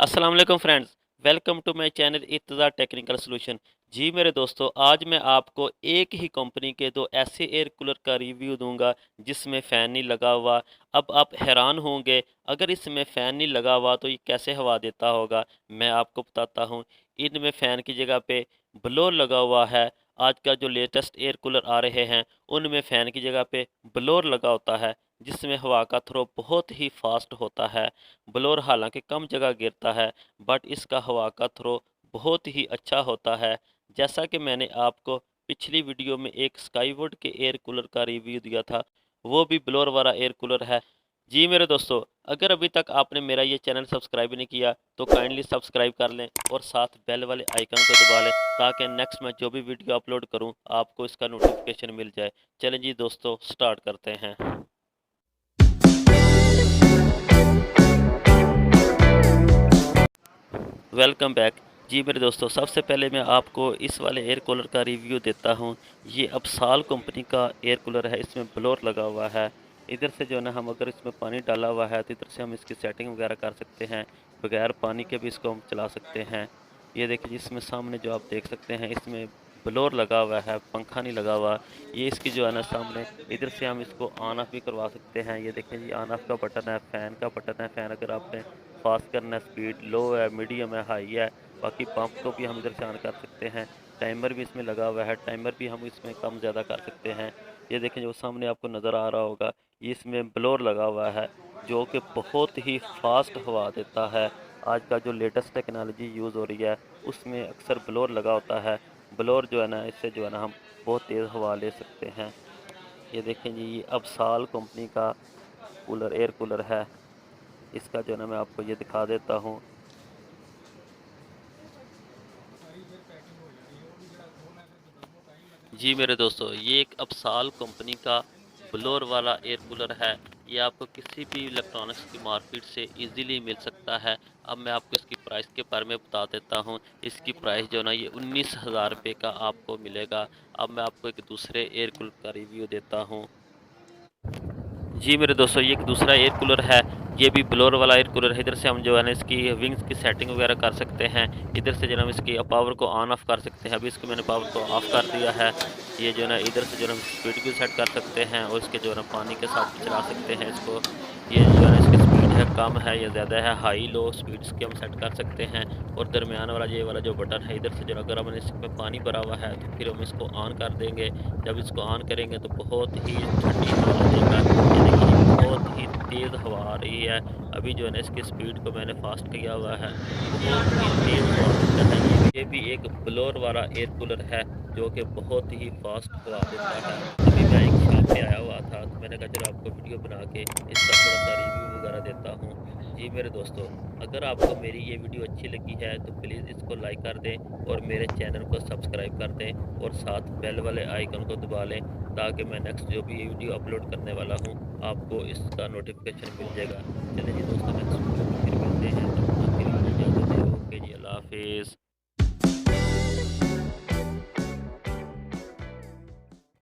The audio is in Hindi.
अस्सलाम वालेकुम friends, welcome to my channel Ittaza technical solution. जी मेरे दोस्तों, आज मैं आपको एक ही कंपनी के दो ऐसे एयर कूलर का रिव्यू दूंगा जिसमें फ़ैन नहीं लगा हुआ। अब आप हैरान होंगे, अगर इसमें फ़ैन नहीं लगा हुआ तो ये कैसे हवा देता होगा। मैं आपको बताता हूँ। इनमें फ़ैन की जगह पे ब्लोअर लगा हुआ है। आजकल जो लेटेस्ट एयर कूलर आ रहे हैं उनमें फ़ैन की जगह पे ब्लोअर लगा होता है, जिसमें हवा का थ्रो बहुत ही फास्ट होता है। ब्लोअर हालांकि कम जगह गिरता है, बट इसका हवा का थ्रो बहुत ही अच्छा होता है। जैसा कि मैंने आपको पिछली वीडियो में एक स्काईवुड के एयर कूलर का रिव्यू दिया था, वो भी ब्लोअर वाला एयर कूलर है। जी मेरे दोस्तों, अगर अभी तक आपने मेरा ये चैनल सब्सक्राइब नहीं किया तो काइंडली सब्सक्राइब कर लें और साथ बेल वाले आइकन को दबा लें, ताकि नेक्स्ट मैं जो भी वीडियो अपलोड करूं आपको इसका नोटिफिकेशन मिल जाए। चलें जी दोस्तों, स्टार्ट करते हैं। Welcome back. जी मेरे दोस्तों, सबसे पहले मैं आपको इस वाले एयर कूलर का रिव्यू देता हूँ। ये अबसाल कंपनी का एयर कूलर है, इसमें ब्लोअर लगा हुआ है। इधर से जो है ना, हम अगर इसमें पानी डाला हुआ है तो इधर से हम इसकी सेटिंग वगैरह कर सकते हैं। बगैर पानी के भी इसको हम चला सकते हैं। ये देखिए, जिसमें सामने जो आप देख सकते हैं, इसमें ब्लोअर लगा हुआ है, पंखा नहीं लगा हुआ। ये इसकी जो है ना सामने, इधर से हम इसको ऑन ऑफ भी करवा सकते हैं। ये देखिए जी, ऑन ऑफ का बटन है, फ़ैन का बटन है। फ़ैन अगर आपने फास्ट करना है, स्पीड लो है, मीडियम है, हाई है। बाकी पंप को भी हम इधर से ऑन कर सकते हैं। टाइमर भी इसमें लगा हुआ है, टाइमर भी हम इसमें कम ज़्यादा कर सकते हैं। ये देखें, जो सामने आपको नज़र आ रहा होगा, ये इसमें ब्लोअर लगा हुआ है, जो कि बहुत ही फास्ट हवा देता है। आज का जो लेटेस्ट टेक्नोलॉजी यूज़ हो रही है उसमें अक्सर ब्लोअर लगा होता है। ब्लोअर जो है ना, इससे जो है ना हम बहुत तेज़ हवा ले सकते हैं। ये देखें जी, ये अबसाल कंपनी का कूलर, एयर कूलर है। इसका जो है ना, मैं आपको ये दिखा देता हूँ। जी मेरे दोस्तों, ये एक अबसाल कंपनी का ब्लोअर वाला एयर कूलर है। ये आपको किसी भी इलेक्ट्रॉनिक्स की मार्केट से इजीली मिल सकता है। अब मैं आपको इसकी प्राइस के बारे में बता देता हूँ। इसकी प्राइस जो ना, ये 19,000 रुपये का आपको मिलेगा। अब मैं आपको एक दूसरे एयर कूलर का रिव्यू देता हूँ। जी मेरे दोस्तों, ये एक दूसरा एयर कूलर है। ये भी ब्लोअर वाला एयर कूलर है। इधर से हम जो है ना, इसकी विंग्स की सेटिंग वगैरह कर सकते हैं। इधर से जो है हम इसकी पावर को ऑन ऑफ कर सकते हैं। अभी इसको मैंने पावर को ऑफ कर दिया है। ये जो है ना, इधर से जो है हम स्पीड भी सेट कर सकते हैं और इसके जो है ना पानी के साथ भी चला सकते हैं इसको। ये जो है ना, इसकी स्पीड है, कम है या ज़्यादा है, हाई लो स्पीड्स की हम सेट कर सकते हैं। और दरमियान वाला ये वाला जो बटन है, इधर से जो अगर हमने इसमें पानी भरा हुआ है तो फिर हम इसको ऑन कर देंगे। जब इसको ऑन करेंगे तो बहुत ही ठंडी हवा देगा। ये देखिए, बहुत ही तेज़ हवा आ रही है। अभी जो है ना, इसकी स्पीड को मैंने फास्ट किया हुआ है, बहुत ही तेज़ हवा देता है। ये भी एक ब्लोअर वाला एयर कूलर है, जो कि बहुत ही फास्ट हवा देता है। अभी मैं एक शॉप पे आया हुआ था तो मैंने कहा चलो आपको वीडियो बना के इसका थोड़ा सा रिव्यू वगैरह देता हूँ। जी मेरे दोस्तों, अगर आपको मेरी ये वीडियो अच्छी लगी है तो प्लीज़ इसको लाइक कर दें और मेरे चैनल को सब्सक्राइब कर दें और साथ बेल वाले आइकन को दबा लें, ताकि मैं नेक्स्ट जो भी वीडियो अपलोड करने वाला हूँ आपको इसका नोटिफिकेशन मिल जाएगा। चलिए जी दोस्तों, नेक्स्ट वीडियो में फिर मिलते हैं। तब तक के लिए इजाज़त दें। ओके जी, अल्लाह हाफिज़।